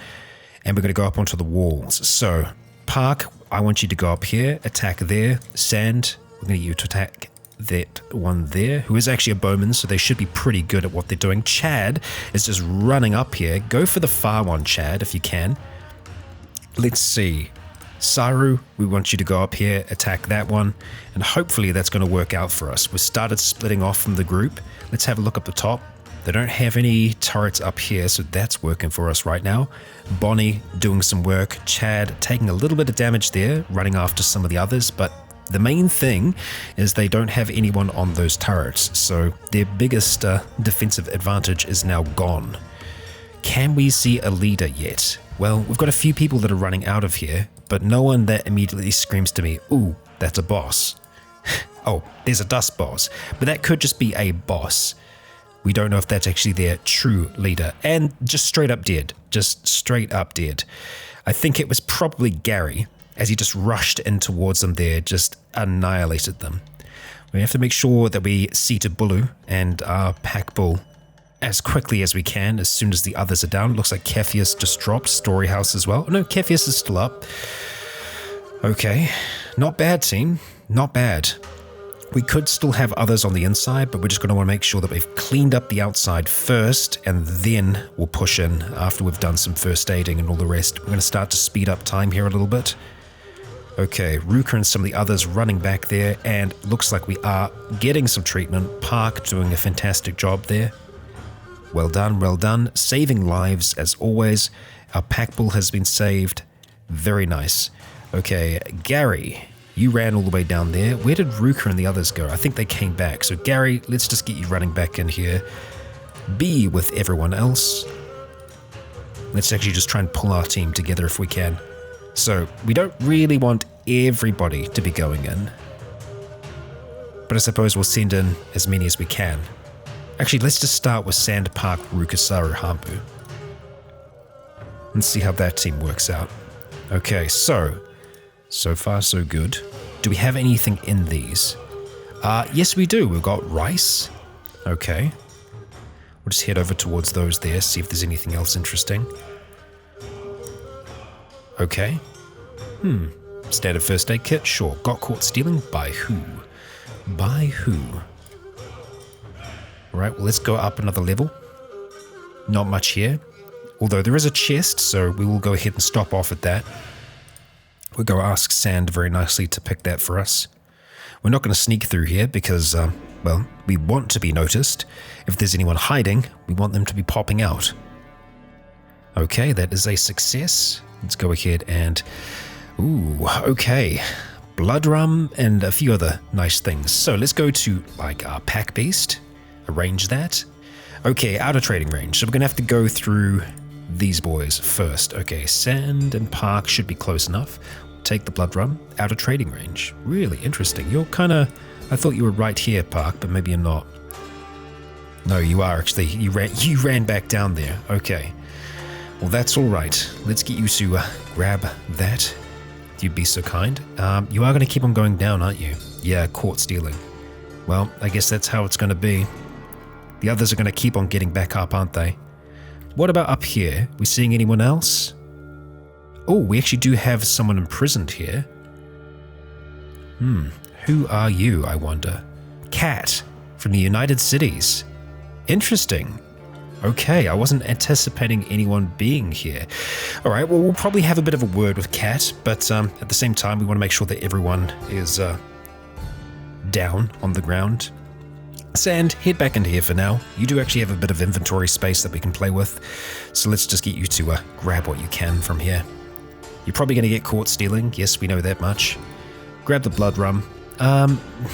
and we're going to go up onto the walls. So, Park, I want you to go up here, attack there. Sand, we're going to get you to attack that one there, who is actually a bowman, so they should be pretty good at what they're doing. Chad is just running up here. Go for the far one, Chad, if you can. Let's see. Saru, we want you to go up here, attack that one, and hopefully that's going to work out for us. We started splitting off from the group. Let's have a look up the top. They don't have any turrets up here, so that's working for us right now. Bonnie doing some work. Chad taking a little bit of damage there, running after some of the others, but the main thing is they don't have anyone on those turrets, so their biggest defensive advantage is now gone. Can we see a leader yet? Well, we've got a few people that are running out of here, but no one that immediately screams to me, ooh, that's a boss. Oh, there's a dust boss, but that could just be a boss. We don't know if that's actually their true leader, and just straight up dead. Just straight up dead. I think it was probably Gary, as he just rushed in towards them there, just annihilated them. We have to make sure that we see to Bulu and our pack bull as quickly as we can, as soon as the others are down. Looks like Kephius just dropped, Storyhouse as well. Oh, no, Kephius is still up. Okay, not bad, team, not bad. We could still have others on the inside, but we're just going to want to make sure that we've cleaned up the outside first, and then we'll push in after we've done some first aiding and all the rest. We're going to start to speed up time here a little bit. Okay, Ruka and some of the others running back there, and looks like we are getting some treatment. Park doing a fantastic job there. Well done, well done. Saving lives, as always. Our pack bull has been saved. Very nice. Okay, Gary, you ran all the way down there. Where did Ruka and the others go? I think they came back. So Gary, let's just get you running back in here. Be with everyone else. Let's actually just try and pull our team together if we can. So we don't really want everybody to be going in, but I suppose we'll send in as many as we can. Actually, let's just start with Sand Park, Rukasaru, Hampu. And see how that team works out. Okay, so far so good. Do we have anything in these? Yes we do. We've got rice. Okay. We'll just head over towards those there, see if there's anything else interesting. Okay. Standard first aid kit, sure. Got caught stealing? By who? By who? Alright, well, let's go up another level. Not much here. Although there is a chest, so we will go ahead and stop off at that. We'll go ask Sand very nicely to pick that for us. We're not going to sneak through here because, well, we want to be noticed. If there's anyone hiding, we want them to be popping out. Okay, that is a success. Let's go ahead and... Ooh, okay. Blood rum and a few other nice things. So let's go to, like, our pack beast. Arrange that. Okay, outer trading range. So we're going to have to go through these boys first. Okay, Sand and Park should be close enough. Take the blood rum. Outer trading range. Really interesting. You're kind of... I thought you were right here, Park, but maybe you're not. No, you are actually. You ran back down there. Okay. Well, that's all right. Let's get you to grab that. If you'd be so kind. You are going to keep on going down, aren't you? Yeah, caught stealing. Well, I guess that's how it's going to be. The others are going to keep on getting back up, aren't they? What about up here? We seeing anyone else? Oh, we actually do have someone imprisoned here. Who are you, I wonder? Cat, from the United Cities. Interesting. Okay, I wasn't anticipating anyone being here. Alright, well, we'll probably have a bit of a word with Cat, but at the same time, we want to make sure that everyone is down on the ground. Sand, head back into here for now. You do actually have a bit of inventory space that we can play with, so let's just get you to grab what you can from here. You're probably going to get caught stealing, yes, we know that much. Grab the blood rum.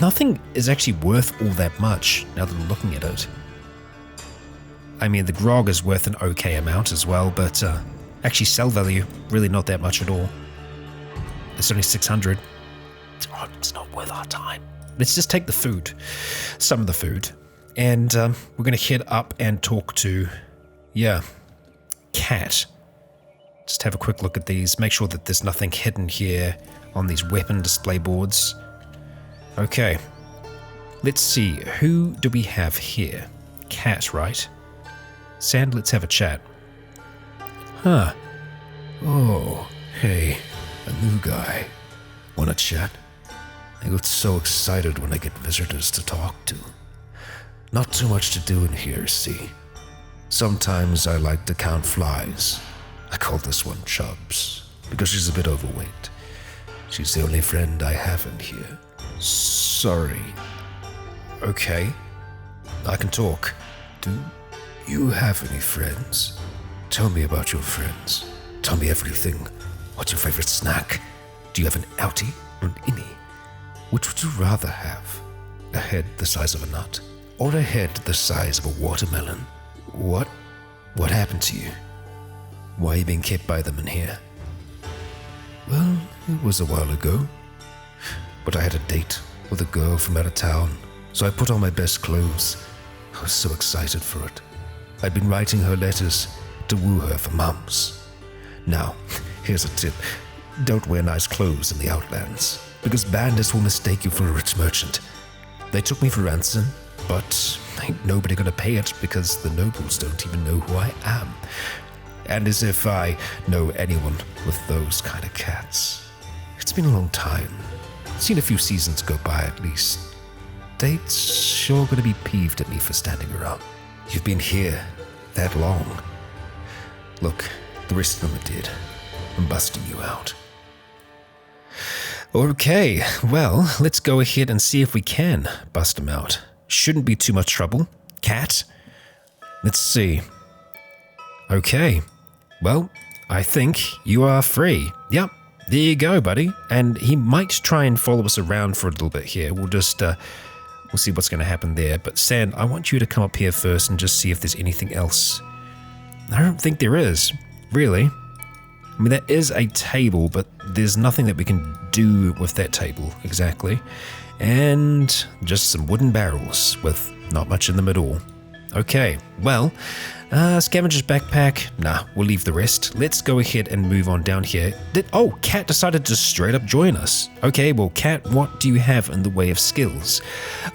Nothing is actually worth all that much, now that I'm looking at it. I mean, the grog is worth an okay amount as well, but actually sell value, really not that much at all. It's only 600. It's not worth our time. Let's just take the food, some of the food, and we're going to head up and talk to, Cat. Just have a quick look at these, make sure that there's nothing hidden here on these weapon display boards. Okay, let's see, who do we have here? Cat, right? Sand, let's have a chat. Huh. Oh, hey, a new guy. Wanna chat? I get so excited when I get visitors to talk to. Not too much to do in here, see? Sometimes I like to count flies. I call this one Chubbs, because she's a bit overweight. She's the only friend I have in here. Sorry. Okay. I can talk. Do you have any friends? Tell me about your friends. Tell me everything. What's your favorite snack? Do you have an outie or an innie? Which would you rather have? A head the size of a nut? Or a head the size of a watermelon? What happened to you? Why are you being kept by them in here? Well, it was a while ago. But I had a date with a girl from out of town, so I put on my best clothes. I was so excited for it. I'd been writing her letters to woo her for months. Now, here's a tip. Don't wear nice clothes in the Outlands, because bandits will mistake you for a rich merchant. They took me for ransom, but ain't nobody gonna pay it because the nobles don't even know who I am. And as if I know anyone with those kind of cats. It's been a long time. Seen a few seasons go by at least. Date's sure gonna be peeved at me for standing around. You've been here that long. Look, the rest of them are dead. I'm busting you out. Okay, well, let's go ahead and see if we can bust them out. Shouldn't be too much trouble. Cat? Let's see. Okay, well, I think you are free. Yep, there you go, buddy. And he might try and follow us around for a little bit here. We'll just, we'll see what's going to happen there. But Sand, I want you to come up here first and just see if there's anything else. I don't think there is, really. I mean, there is a table, but there's nothing that we can do with that table, exactly. And just some wooden barrels with not much in them at all. Okay, well, scavenger's backpack. Nah, we'll leave the rest. Let's go ahead and move on down here. Cat decided to straight up join us. Okay, well, Cat, what do you have in the way of skills?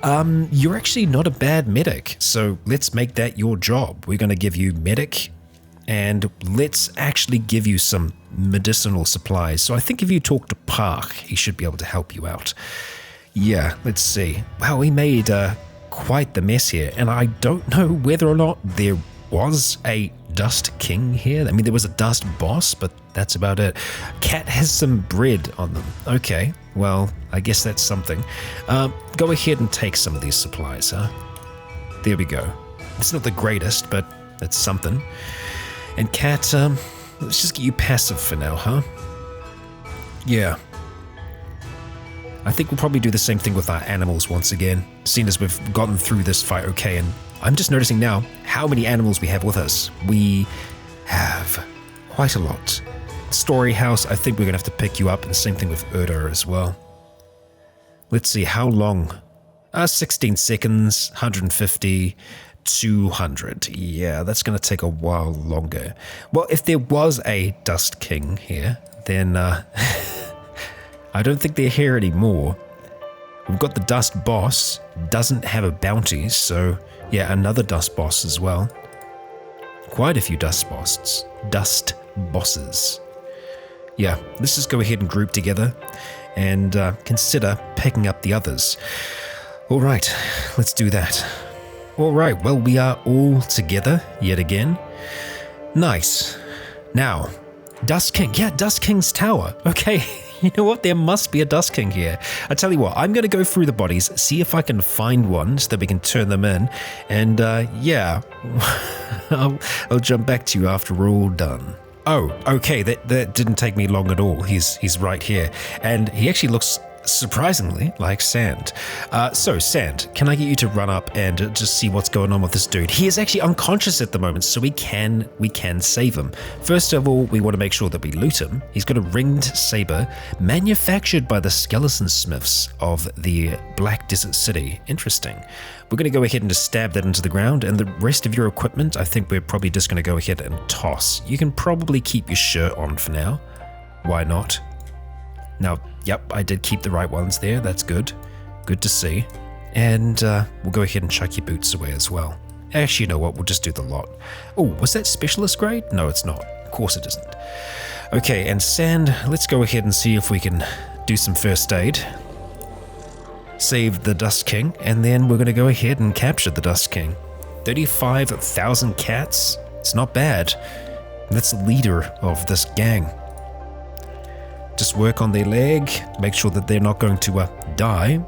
You're actually not a bad medic, so let's make that your job. We're going to give you medic, and let's actually give you some medicinal supplies. So I think if you talk to Park, he should be able to help you out. Yeah, let's see. Wow, he made quite the mess here, and I don't know whether or not there was a dust king here. I mean, there was a dust boss, but that's about it. Cat has some bread on them. Okay, well, I guess that's something. Go ahead and take some of these supplies, huh? There we go. It's not the greatest, but it's something. And Cat, let's just get you passive for now, huh? Yeah. I think we'll probably do the same thing with our animals once again, seeing as we've gotten through this fight okay, and I'm just noticing now how many animals we have with us. We have quite a lot. Story house, I think we're going to have to pick you up, and the same thing with Urda as well. Let's see, how long? 16 seconds, 150, 200. Yeah, that's going to take a while longer. Well, if there was a Dust King here, then I don't think they're here anymore. We've got the Dust Boss, doesn't have a bounty, so yeah, another Dust Boss as well. Quite a few Dust Bosses. Yeah, let's just go ahead and group together and consider picking up the others. All right, let's do that. All right, well, we are all together yet again. Nice. Now, Dust King. Yeah, Dust King's tower. Okay, you know what? There must be a Dust King here. I tell you what, I'm going to go through the bodies, see if I can find one so that we can turn them in. And yeah, I'll jump back to you after we're all done. Oh, okay, that didn't take me long at all. He's right here. And he actually looks surprisingly like Sand. So Sand, can I get you to run up and just see what's going on with this dude? He is actually unconscious at the moment, so we can save him. First of all, we want to make sure that we loot him. He's got a ringed saber manufactured by the skeleton smiths of the Black Desert City. Interesting. We're going to go ahead and just stab that into the ground, and the rest of your equipment, I think we're probably just going to go ahead and toss. You can probably keep your shirt on for now. Why not? Now, yep, I did keep the right ones there. That's good. Good to see. And we'll go ahead and chuck your boots away as well. Actually, you know what? We'll just do the lot. Oh, was that specialist grade? No, it's not. Of course it isn't. Okay, and Sand, let's go ahead and see if we can do some first aid. Save the Dust King, and then we're going to go ahead and capture the Dust King. 35,000 cats? It's not bad. That's the leader of this gang. Just work on their leg, make sure that they're not going to die,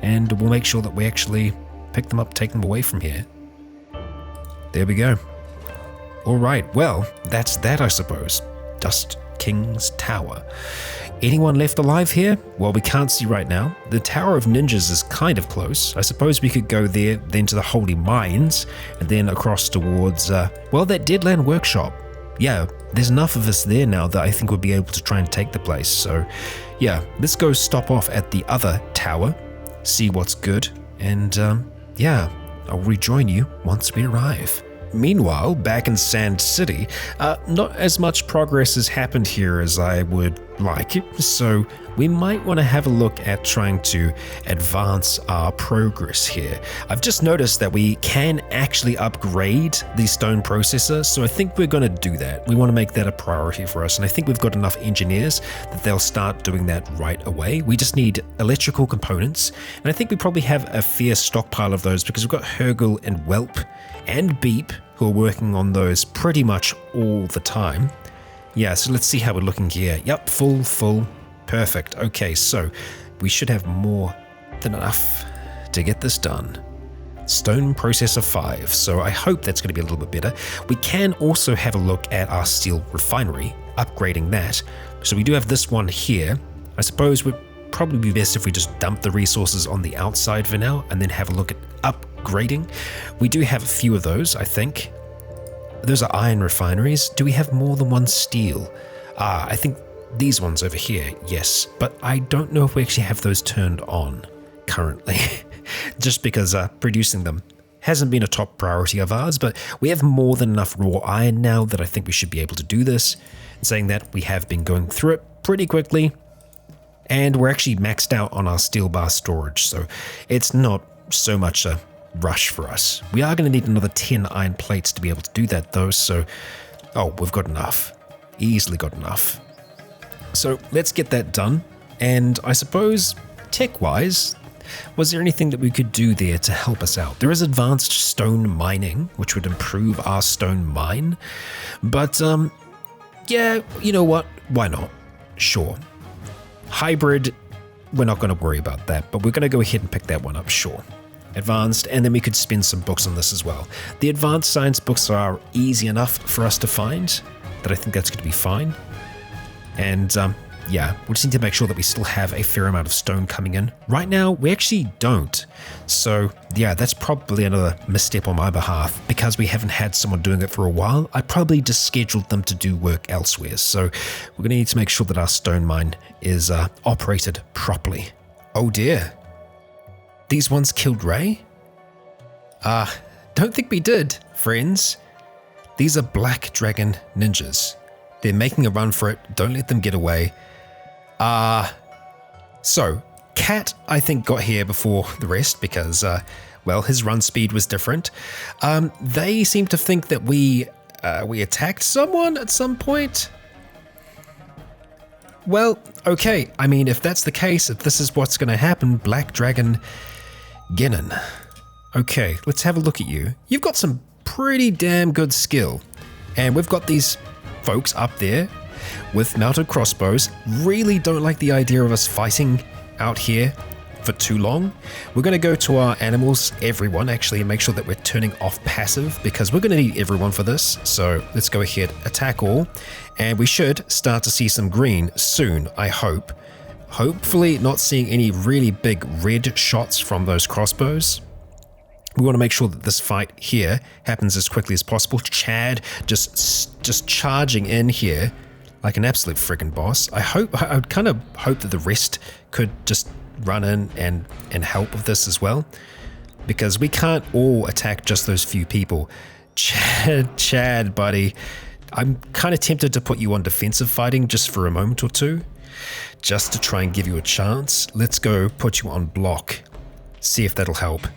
and we'll make sure that we actually pick them up, take them away from here. There we go. All right, well, that's that, I suppose. Dust King's Tower. Anyone left alive here? Well, we can't see right now. The Tower of Ninjas is kind of close. I suppose we could go there, then to the Holy Mines, and then across towards, well, that Deadland Workshop. Yeah, there's enough of us there now that I think we'll be able to try and take the place. So, yeah, let's go stop off at the other tower, see what's good, and, yeah, I'll rejoin you once we arrive. Meanwhile, back in Sand City, not as much progress has happened here as I would like, so we might want to have a look at trying to advance our progress here. I've just noticed that we can actually upgrade the stone processor, so I think we're going to do that. We want to make that a priority for us, and I think we've got enough engineers that they'll start doing that right away. We just need electrical components, and I think we probably have a fair stockpile of those because we've got Hergul and Whelp and Beep who are working on those pretty much all the time. Yeah, so let's see how we're looking here. Yep, full. Perfect. Okay, so we should have more than enough to get this done. Stone Processor 5, so I hope that's going to be a little bit better. We can also have a look at our steel refinery, upgrading that. So we do have this one here. I suppose would probably be best if we just dump the resources on the outside for now and then have a look at upgrading. We do have a few of those, I think. Those are iron refineries. Do we have more than one steel? I think these ones over here, yes. But I don't know if we actually have those turned on currently. Just because producing them hasn't been a top priority of ours, but we have more than enough raw iron now that I think we should be able to do this. And saying that, we have been going through it pretty quickly, and we're actually maxed out on our steel bar storage, so it's not so much a rush for us. We are going to need another 10 iron plates to be able to do that though, so we've got enough. Easily got enough. So let's get that done, and I suppose tech-wise, was there anything that we could do there to help us out? There is advanced stone mining, which would improve our stone mine, but yeah, you know what? Why not? Sure. Hybrid, we're not going to worry about that, but we're going to go ahead and pick that one up, sure. Advanced, and then we could spend some books on this as well. The advanced science books are easy enough for us to find that I think that's going to be fine. And yeah, we just need to make sure that we still have a fair amount of stone coming in. Right now, we actually don't. So yeah, that's probably another misstep on my behalf. Because we haven't had someone doing it for a while, I probably just scheduled them to do work elsewhere. So we're going to need to make sure that our stone mine is operated properly. Oh dear. These ones killed Ray? Don't think we did, friends. These are black dragon ninjas. They're making a run for it. Don't let them get away. So Cat, I think, got here before the rest because, well, his run speed was different. They seem to think that we attacked someone at some point. Well, okay. I mean, if that's the case, if this is what's going to happen, Black Dragon Genin. Okay, let's have a look at you. You've got some pretty damn good skill. And we've got these folks up there with mounted crossbows. Really don't like the idea of us fighting out here for too long. We're going to go to our animals, everyone actually, and make sure that we're turning off passive because we're going to need everyone for this. So let's go ahead, attack all, and we should start to see some green soon, I hope. Hopefully not seeing any really big red shots from those crossbows. We want to make sure that this fight here happens as quickly as possible. Chad just charging in here like an absolute friggin' boss. I would kind of hope that the rest could just run in and help with this as well, because we can't all attack just those few people. Chad, buddy, I'm kind of tempted to put you on defensive fighting just for a moment or two, just to try and give you a chance. Let's go put you on block, see if that'll help.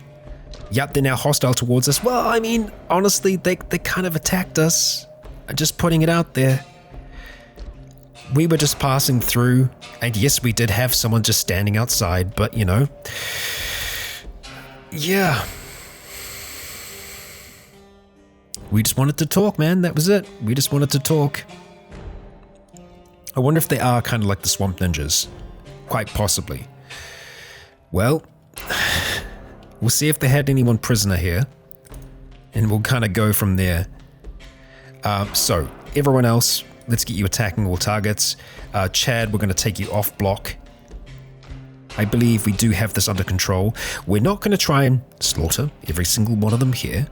Yep, they're now hostile towards us. Well, I mean, honestly, they kind of attacked us. I'm just putting it out there. We were just passing through, and yes, we did have someone just standing outside, but you know, yeah. We just wanted to talk, man. That was it. We just wanted to talk. I wonder if they are kind of like the swamp ninjas. Quite possibly. Well, we'll see if they had anyone prisoner here, and we'll kind of go from there. So, everyone else, let's get you attacking all targets. Chad, we're going to take you off block. I believe we do have this under control. We're not going to try and slaughter every single one of them here.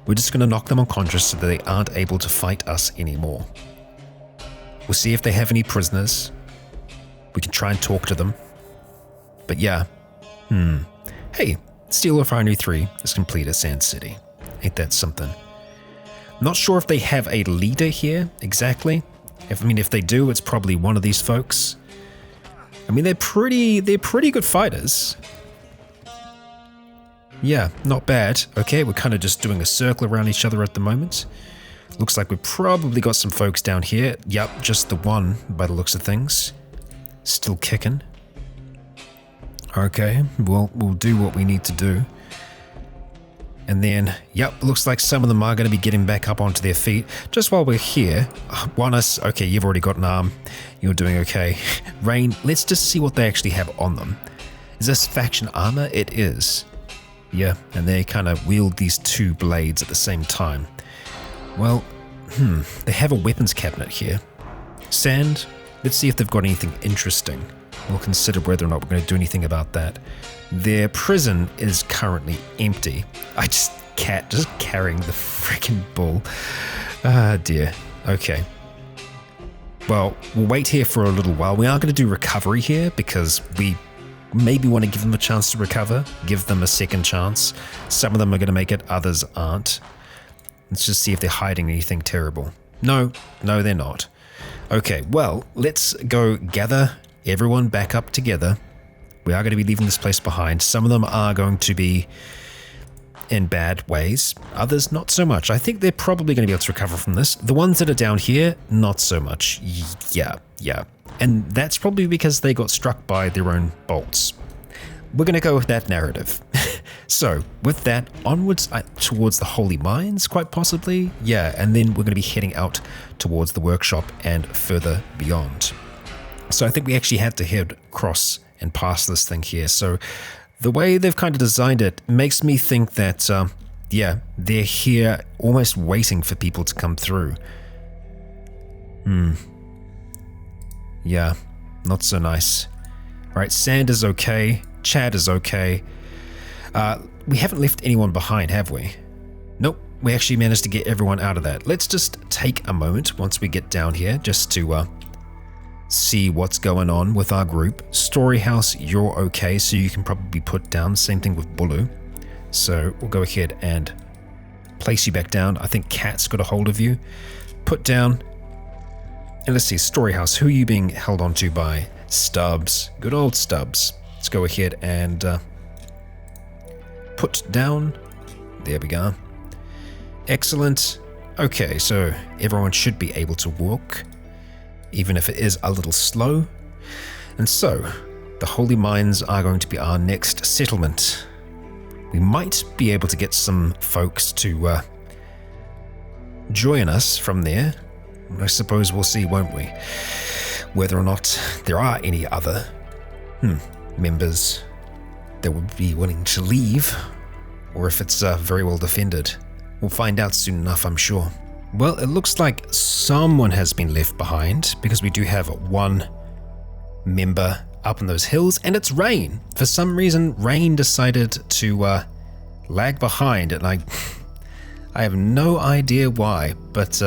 We're just going to knock them unconscious so that they aren't able to fight us anymore. We'll see if they have any prisoners. We can try and talk to them. But yeah. Hey, Steel Refinery 3 is complete at Sand City. Ain't that something? Not sure if they have a leader here exactly. If they do, it's probably one of these folks. I mean, they're pretty good fighters. Yeah, not bad. Okay, we're kind of just doing a circle around each other at the moment. Looks like we've probably got some folks down here. Yep, just the one by the looks of things. Still kicking. Okay, we'll do what we need to do. And then, yep, looks like some of them are going to be getting back up onto their feet. Just while we're here, Juanis, okay, you've already got an arm. You're doing okay. Rain, let's just see what they actually have on them. Is this faction armor? It is. Yeah, and they kind of wield these two blades at the same time. Well, they have a weapons cabinet here. Sand, let's see if they've got anything interesting. We'll consider whether or not we're going to do anything about that. Their prison is currently empty. Just carrying the freaking bull. Ah, dear. Okay. Well, we'll wait here for a little while. We are going to do recovery here because we maybe want to give them a chance to recover, give them a second chance. Some of them are going to make it, others aren't. Let's just see if they're hiding anything terrible. No, they're not. Okay, well, let's go gather everyone back up together. We are going to be leaving this place behind. Some of them are going to be in bad ways. Others, not so much. I think they're probably going to be able to recover from this. The ones that are down here, not so much. Yeah. And that's probably because they got struck by their own bolts. We're going to go with that narrative. So, with that, onwards towards the Holy Mines, quite possibly. Yeah, and then we're going to be heading out towards the workshop and further beyond. So I think we actually had to head across and past this thing here. So the way they've kind of designed it makes me think that, yeah, they're here almost waiting for people to come through. Yeah. Not so nice. Alright, sand is okay. Chad is okay. We haven't left anyone behind, have we? Nope, we actually managed to get everyone out of that. Let's just take a moment once we get down here just to see what's going on with our group. Storyhouse, you're okay, so you can probably be put down. Same thing with Bulu. So we'll go ahead and place you back down. I think Cat's got a hold of you. Put down. And let's see, Storyhouse, who are you being held onto by? Stubbs. Good old Stubbs. Let's go ahead and put down. There we go. Excellent. Okay, so everyone should be able to walk, even if it is a little slow. And so, the Holy Mines are going to be our next settlement. We might be able to get some folks to join us from there. I suppose we'll see, won't we? Whether or not there are any other members that would be willing to leave, or if it's very well defended. We'll find out soon enough, I'm sure. Well, it looks like someone has been left behind, because we do have one member up in those hills, and it's Rain. For some reason, Rain decided to lag behind, and I have no idea why, but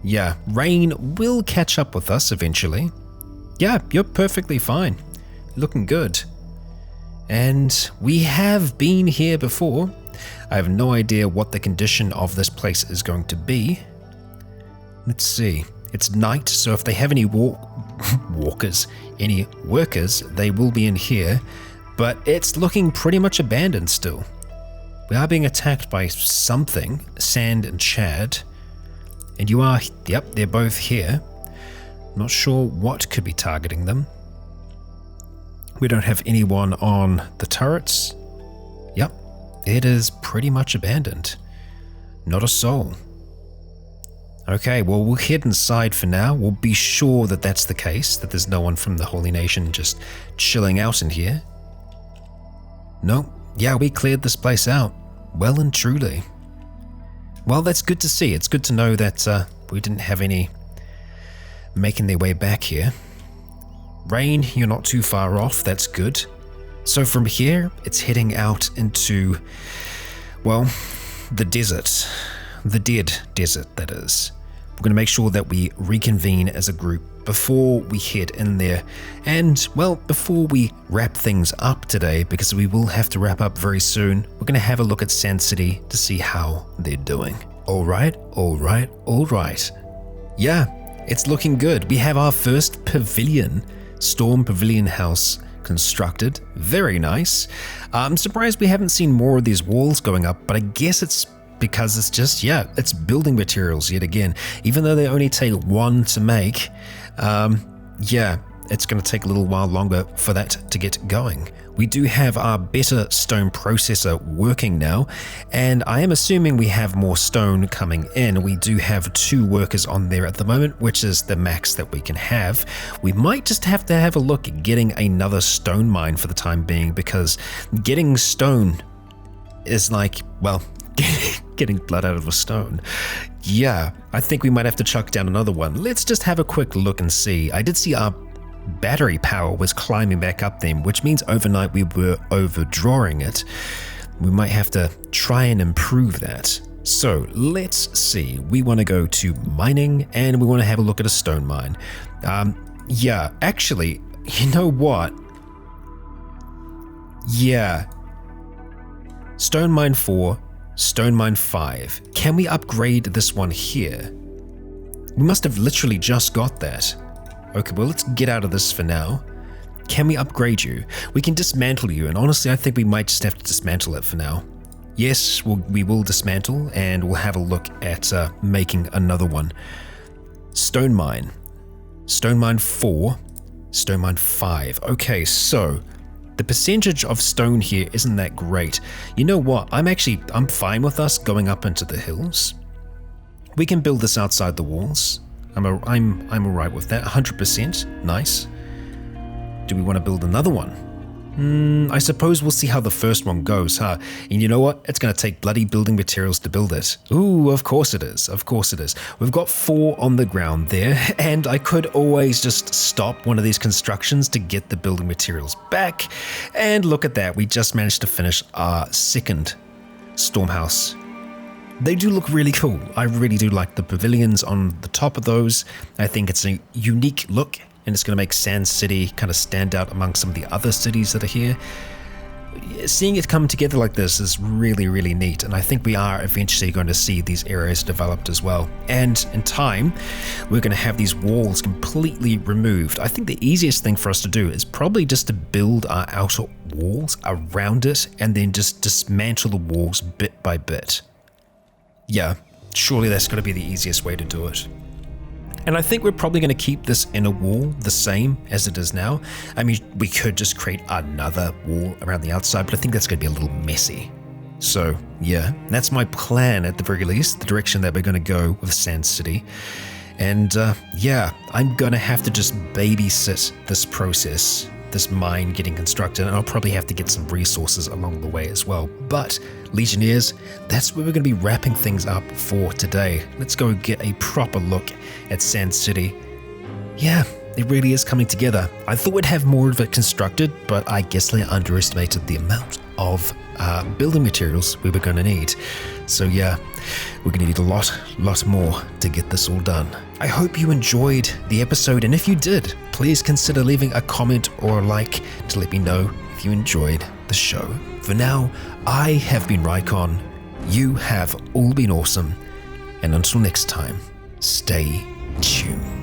yeah, Rain will catch up with us eventually. Yeah, you're perfectly fine. Looking good. And we have been here before. I have no idea what the condition of this place is going to be. Let's see. It's night, so if they have any walkers, any workers, they will be in here. But it's looking pretty much abandoned still. We are being attacked by something, Sand and Chad. And you are, yep, they're both here. Not sure what could be targeting them. We don't have anyone on the turrets. Yep, it is pretty much abandoned. Not a soul. Okay, well, we'll head inside for now. We'll be sure that that's the case, that there's no one from the Holy Nation just chilling out in here. No, yeah, we cleared this place out. Well and truly. Well, that's good to see. It's good to know that we didn't have any making their way back here. Rain, you're not too far off. That's good. So from here, it's heading out into, well, the desert. The dead desert, that is. We're going to make sure that we reconvene as a group before we head in there. And, well, before we wrap things up today, because we will have to wrap up very soon, we're going to have a look at Sand City to see how they're doing. All right. Yeah, it's looking good. We have our first pavilion, Storm Pavilion House, constructed. Very nice. I'm surprised we haven't seen more of these walls going up, but I guess it's because it's just, yeah, it's building materials yet again. Even though they only take one to make, yeah, it's going to take a little while longer for that to get going. We do have our better stone processor working now, and I am assuming we have more stone coming in. We do have 2 workers on there at the moment, which is the max that we can have. We might just have to have a look at getting another stone mine for the time being, because getting stone is like, well, getting blood out of a stone. Yeah, I think we might have to chuck down another one. Let's just have a quick look and see. I did see our battery power was climbing back up then, which means overnight we were overdrawing it. We might have to try and improve that. So let's see. We want to go to mining, and we want to have a look at a stone mine. Yeah, actually, you know what? Yeah. Stone mine 4, stone mine 5. Can we upgrade this one here? We must have literally just got that. Okay, well, let's get out of this for now. Can we upgrade you? We can dismantle you, and honestly, I think we might just have to dismantle it for now. Yes, we will dismantle, and we'll have a look at making another one. Stone mine. Stone mine 4, stone mine 5. Okay, so the percentage of stone here isn't that great. You know what? I'm fine with us going up into the hills. We can build this outside the walls. I'm alright with that. 100%. Nice. Do we want to build another one? I suppose we'll see how the first one goes, huh? And you know what? It's going to take bloody building materials to build it. Ooh, of course it is. Of course it is. We've got 4 on the ground there, and I could always just stop one of these constructions to get the building materials back. And look at that. We just managed to finish our second Stormhouse. They do look really cool. I really do like the pavilions on the top of those. I think it's a unique look, and it's going to make Sand City kind of stand out among some of the other cities that are here. Seeing it come together like this is really, really neat, and I think we are eventually going to see these areas developed as well. And in time, we're going to have these walls completely removed. I think the easiest thing for us to do is probably just to build our outer walls around it, and then just dismantle the walls bit by bit. Yeah, surely that's going to be the easiest way to do it. And I think we're probably going to keep this inner wall the same as it is now. I mean, we could just create another wall around the outside, but I think that's going to be a little messy. So, yeah, that's my plan at the very least, the direction that we're going to go with Sand City. And yeah, I'm going to have to just babysit this process, this mine getting constructed, and I'll probably have to get some resources along the way as well. But Legionnaires, that's where we're going to be wrapping things up for today. Let's go get a proper look at Sand City. Yeah, it really is coming together. I thought we'd have more of it constructed, but I guess I underestimated the amount of building materials we were going to need. So yeah, we're going to need a lot more to get this all done. I hope you enjoyed the episode, and if you did, please consider leaving a comment or a like to let me know if you enjoyed the show. For now, I have been Rycon, you have all been awesome, and until next time, stay tuned.